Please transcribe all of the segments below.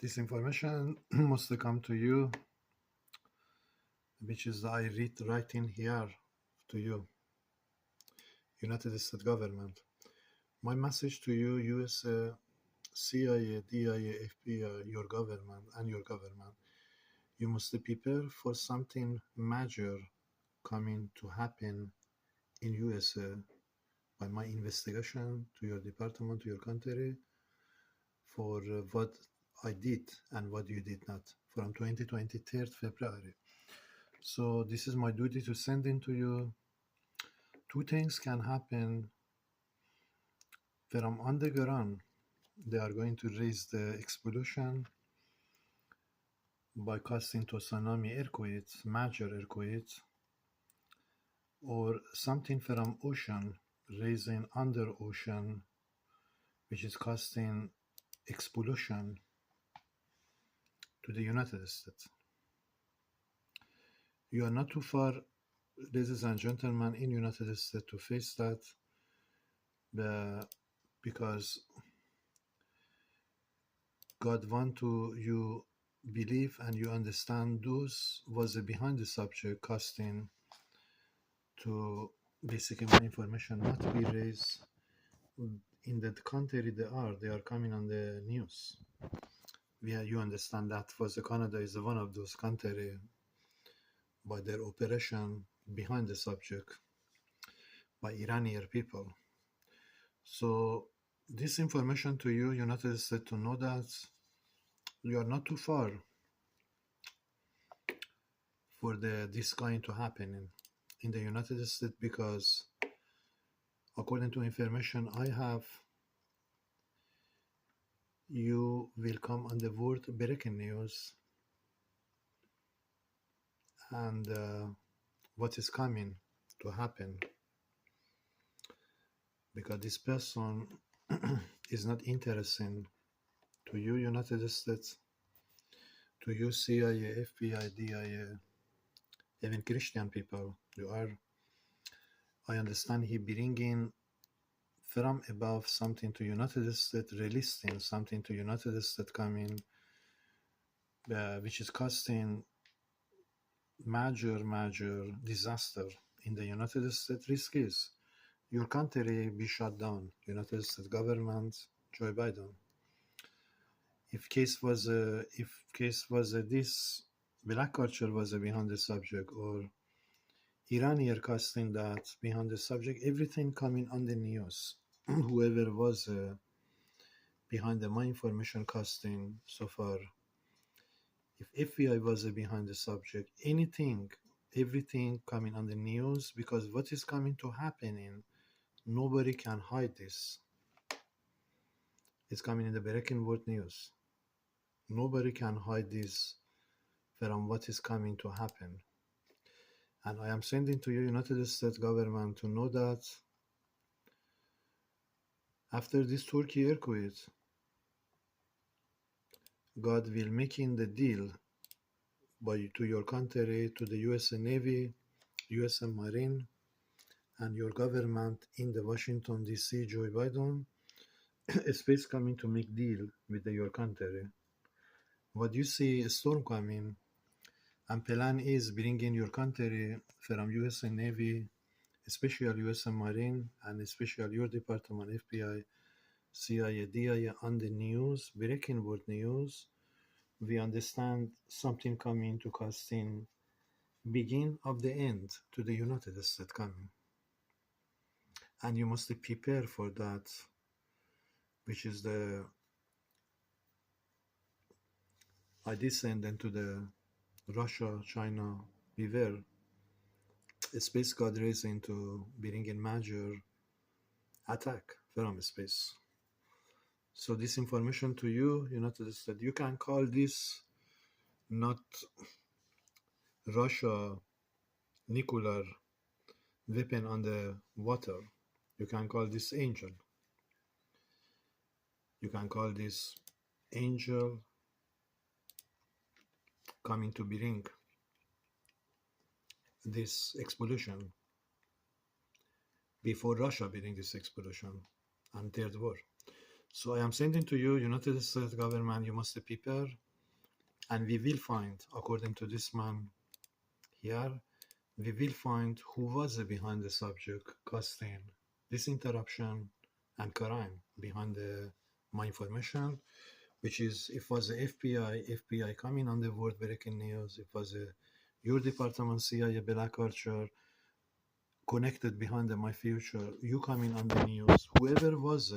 This information must come to you, which is I read writing here to you, United States government. My message to you, USA, CIA, DIA, FBI, your government and your government. You must prepare for something major coming to happen in USA by my investigation to your department, to your country, for what I did and what you did not from 2023 February. So this is my duty to send in to you. Two things can happen from underground. They are going to raise the explosion by causing to tsunami earthquakes, major earthquakes, or something from ocean raising under ocean, which is causing explosion to the United States. You are not too far, ladies and gentlemen, in United States to face that, because God want to you believe and you understand those was behind the subject casting to basically my information not be raised in the country they are coming on the news. You understand that was Canada is one of those country by their operation behind the subject by Iranian people. So this information to you, United States, to know that you are not too far for this going to happen in the United States, because according to information I have, you will come on the word breaking news and what is coming to happen, because this person is not interesting to you, United States, to you, CIA, FBI, DIA, even Christian people. I understand he bringing from above something to United States, releasing something to United States coming, which is causing major disaster in the United States. Risk is your country be shut down, United States government, Joe Biden. If case was this black culture was behind the subject, or Iranian casting that behind the subject, everything coming on the news. Whoever was behind my information casting so far, if FBI was behind the subject, everything coming on the news, because what is coming to happening, nobody can hide this. It's coming in the breaking word news. Nobody can hide this from what is coming to happen. And I am sending to you, United States government, to know that after this Turkey earthquake, God will making the deal to your country, to the US Navy, US Marine, and your government in the Washington DC, Joe Biden, space coming to make deal with your country. What you see a storm coming, and plan is bringing your country from US Navy, especially US Marine, and especially your department, FBI, CIA, DIA, on the news, breaking word news. We understand something coming to casting begin of the end to the United States coming. And you must prepare for that, which is I descend into the Russia, China, beware, space god raising to bring in major attack from space. So this information to you, United States, you can call this not Russia nuclear weapon on the water. You can call this angel. You can call this angel coming to bring this explosion before Russia bring this explosion and third war. So I am sending to you, United States government, you must prepare, and we will find, according to this man here, we will find who was behind the subject causing this interruption and crime behind my information, which is, if was the FBI coming on the world breaking news, if was your department, CIA, Black Archer, connected behind my future, you coming on the news, whoever was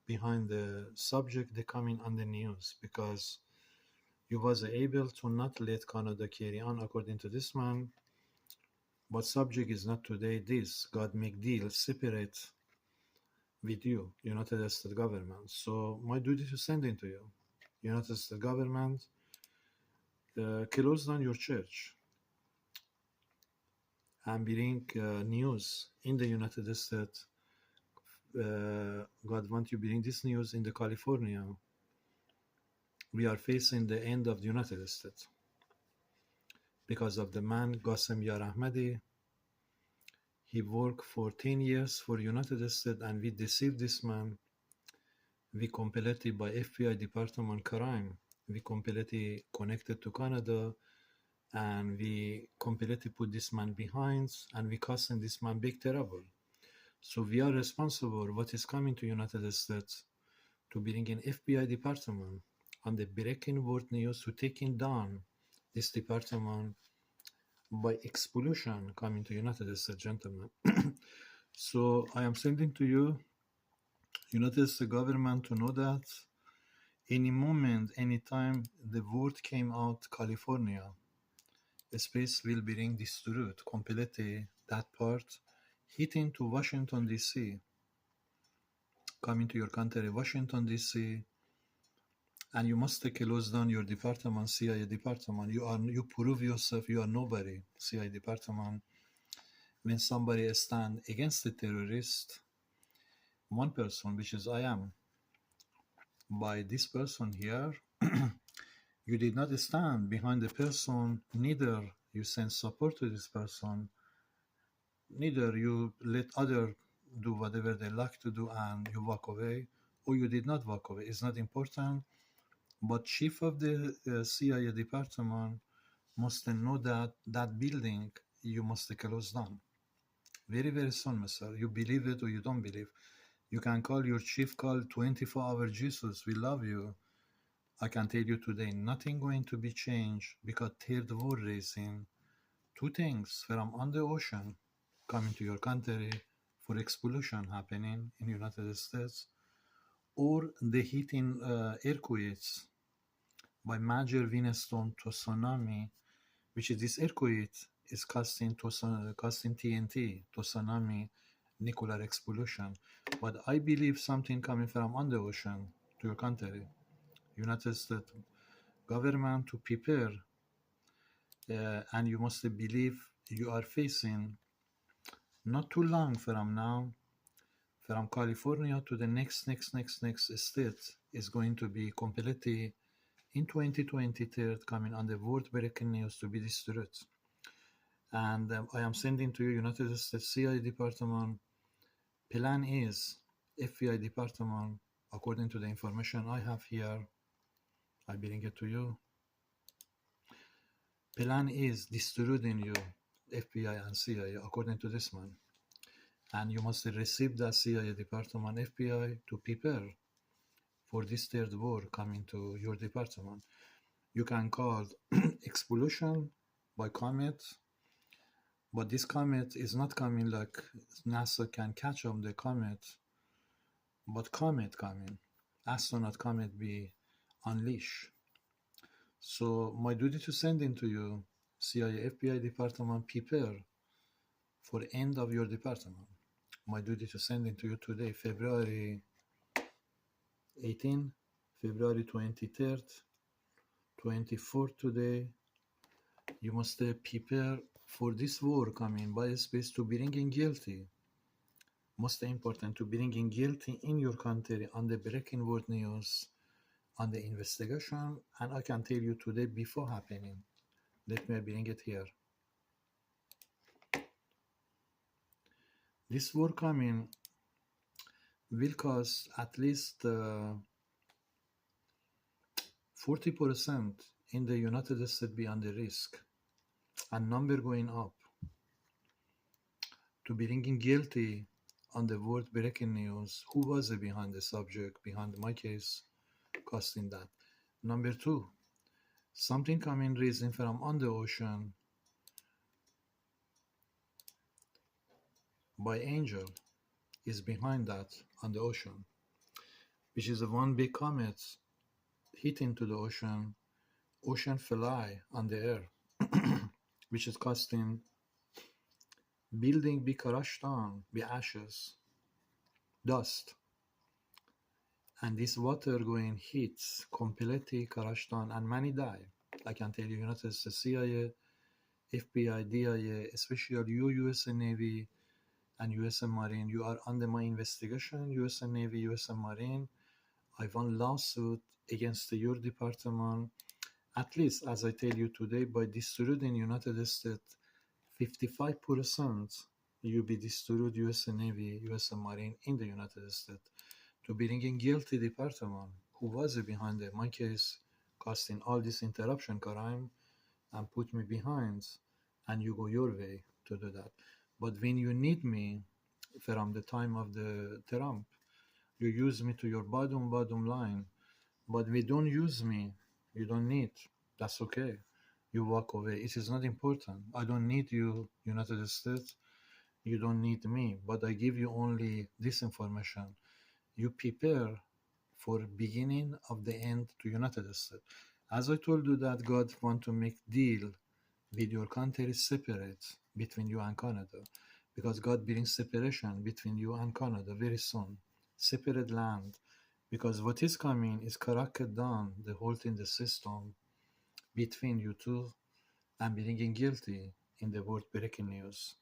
behind the subject, they coming on the news, because you was able to not let Canada carry on according to this man, but subject is not today this. God make deal separate with you, United States government. So my duty to send it to you. United States government, close down your church and bring news in the United States. God want you bring this news in the California. We are facing the end of the United States because of the man Qassem Yarahmadi. He worked for 10 years for United States, and we deceived this man. We completely, by FBI department crime, we completely connected to Canada, and we completely put this man behind, and we causing this man big trouble. So we are responsible what is coming to United States to bring in FBI department on the breaking world news to taking down this department by expulsion coming to United States, gentlemen. So I am sending to you, United States government, to know that any moment, anytime the word came out, California, space will bring this truth completely, that part, hitting to Washington, D.C., coming to your country, Washington, D.C., and you must close down your department, CIA department. You prove yourself you are nobody, CIA department. When somebody stand against the terrorist, one person, which is I am, by this person here, you did not stand behind the person, neither you send support to this person, neither you let other do whatever they like to do and you walk away, or you did not walk away. It's not important. But chief of the CIA department must know that that building you must close down. Very, very soon, sir. You believe it or you don't believe. You can call your chief, call 24-hour Jesus. We love you. I can tell you today, nothing going to be changed because third world raising. Two things from on the ocean coming to your country for explosion happening in United States, or the hitting earthquakes by major windstorm to tsunami, which is this earthquake is casting TNT to tsunami, nuclear explosion. But I believe something coming from on the ocean to your country, United States government, to prepare, and you must believe you are facing not too long from now, from California to the next state is going to be completely in 2023 coming on the world breaking news to be destroyed. And I am sending to you, United States CIA department, plan is FBI department, according to the information I have here, I bring it to you. Plan is destroying you, FBI and CIA, according to this man. And you must receive that CIA department, FBI, to prepare for this third war coming to your department. You can call explosion by comet, but this comet is not coming like NASA can catch up the comet, but comet coming, astronaut comet be unleashed. So my duty to send into you, CIA, FBI department, prepare for end of your department. My duty to send into you today, February 18, February 23rd, 24th today. You must prepare for this war coming by space to bringing guilty. Most important, to bringing guilty in your country on the breaking world news, on the investigation, and I can tell you today before happening. Let me bring it here. This war coming, will cost at least 40% in the United States beyond the risk, and number going up. To bringing guilty on the word breaking news, who was behind the subject, behind my case, costing that. Number two, something coming rising from on the ocean by angel is behind that on the ocean, which is a one big comet hitting to the ocean fly on the air, which is costing building be crushed down, be ashes, dust, and this water going hits completely crushed down, and many die. I can tell you, United States CIA, FBI, DIA, especially you, US Navy and US Marine, you are under my investigation, US Navy, US Marine. I won lawsuit against your department, at least as I tell you today, by destroying United States 55%, you be destroyed US Navy, US Marine in the United States. To bringing guilty department who was behind my case, costing all this interruption crime, and put me behind, and you go your way to do that. But when you need me from the time of the Trump, you use me to your bottom line. But we don't use me, you don't need. That's okay. You walk away. It is not important. I don't need you, United States. You don't need me. But I give you only this information. You prepare for beginning of the end to United States. As I told you that God want to make deal with your country separate between you and Canada, because God brings separation between you and Canada very soon. Separate land, because what is coming is cracked down the whole thing, the system between you two, and bringing guilty in the world breaking news.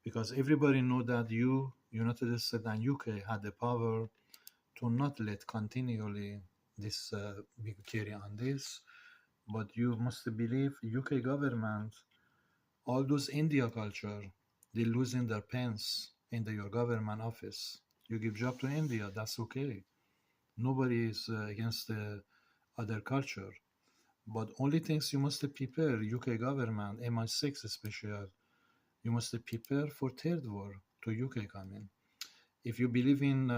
Because everybody know that you, United States and UK, had the power to not let continually this big carry on this, but you must believe UK government, all those India culture, they losing their pens in your government office. You give job to India, that's okay. Nobody is against the other culture. But only things you must prepare, UK government, MI6 especially, you must prepare for third war to UK coming. If you believe in,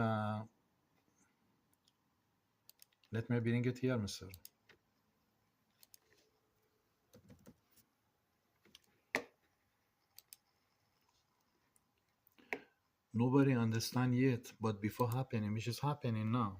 let me bring it here, Mr. Nobody understand yet, but before happening, which is happening now.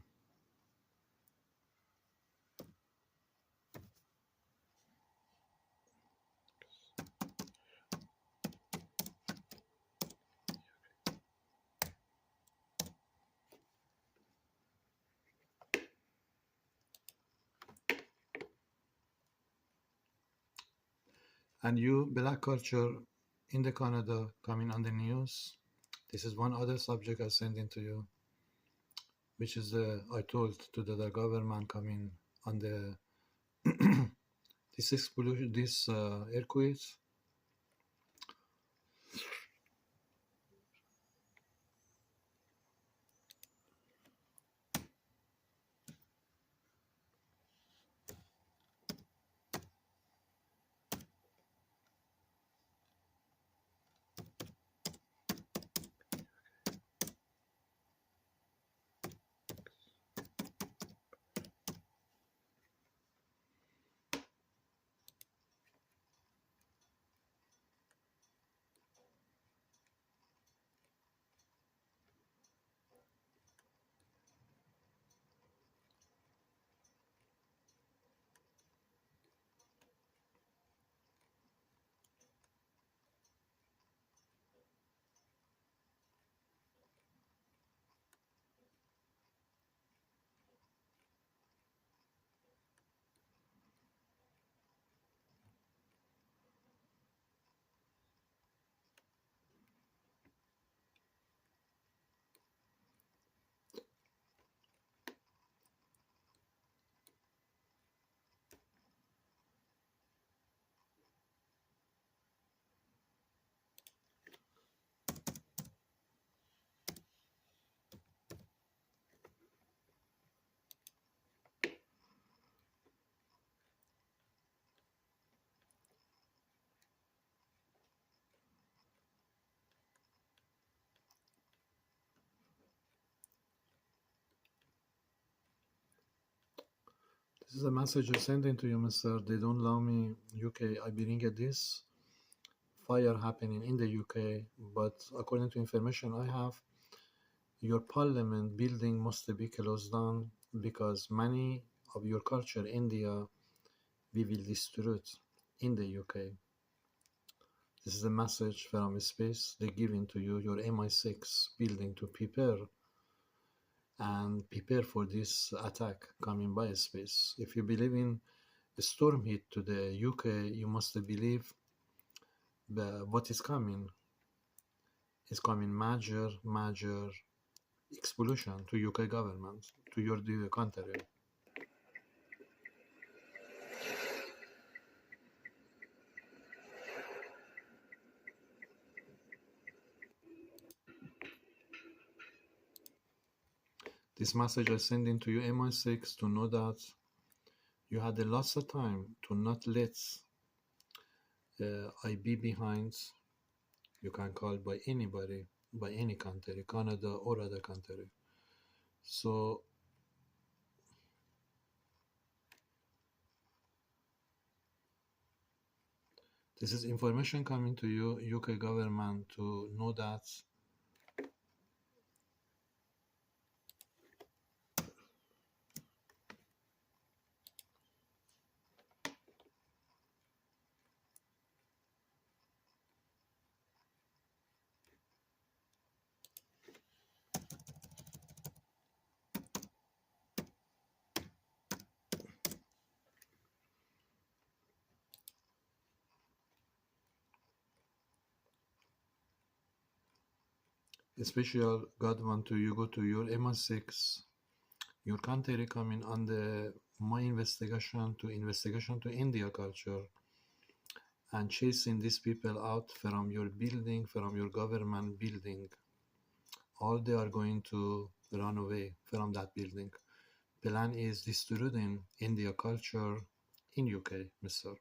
And you, black culture in the Canada coming on the news. This is one other subject I sent into you, which is I told to the government coming on the this explosion, this earthquakes. This is a message I sending to you, Mr. They don't allow me UK. I bring this fire happening in the UK, but according to information I have, your parliament building must be closed down because many of your culture, India, we will destroy it in the UK. This is a message from space they're giving to you, your MI6 building, to prepare for this attack coming by space. If you believe in a storm hit to the UK, you must believe what is coming. It's coming major explosion to UK government, to your country. This message I sending to you, MI6, to know that you had a lot of time to not let I be behind. You can call by anybody, by any country, Canada or other country. So this is information coming to you, UK government, to know that especially God want to you go to your MI6, your country coming under my investigation to India culture and chasing these people out from your building, from your government building. All they are going to run away from that building. Plan is destroying India culture in UK, Mr.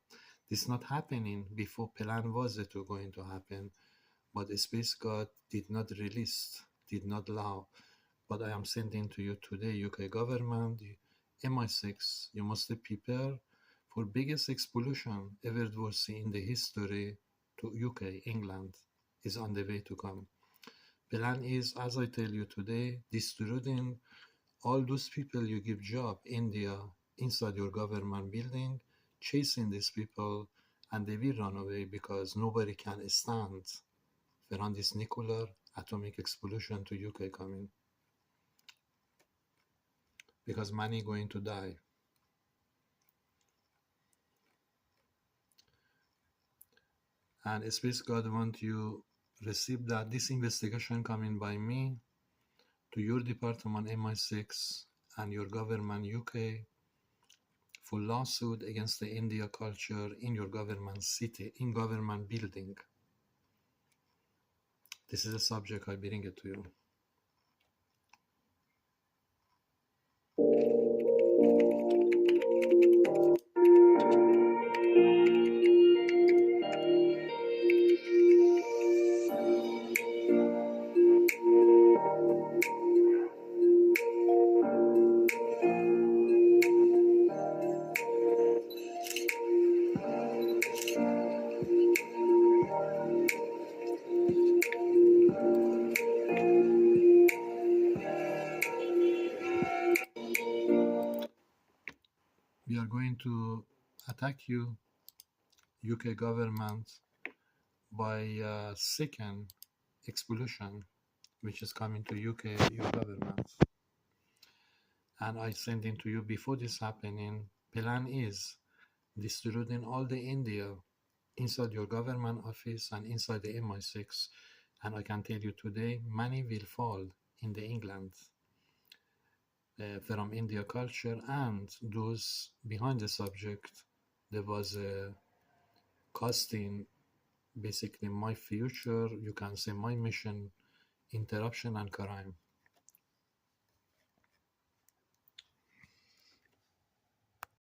This not happening before plan was it going to happen, but the Space God did not release, did not allow. But I am sending to you today, UK government, MI6, you must prepare for biggest explosion ever was seen in the history to UK, England, is on the way to come. Plan is, as I tell you today, destroying all those people you give job, India, inside your government building, chasing these people, and they will run away because nobody can stand around this nuclear atomic explosion to UK coming. Because many going to die. And Space God want you receive that this investigation coming by me to your department MI6 and your government UK for lawsuit against the India culture in your government city, in government building. This is a subject I bring it to you. We are going to attack you, UK government, by a second explosion, which is coming to UK, your government. And I send it to you before this happening. Plan is destroying all the India inside your government office and inside the MI6. And I can tell you today, many will fall in the England from India culture, and those behind the subject, there was a costing basically my future, you can say my mission, interruption and crime.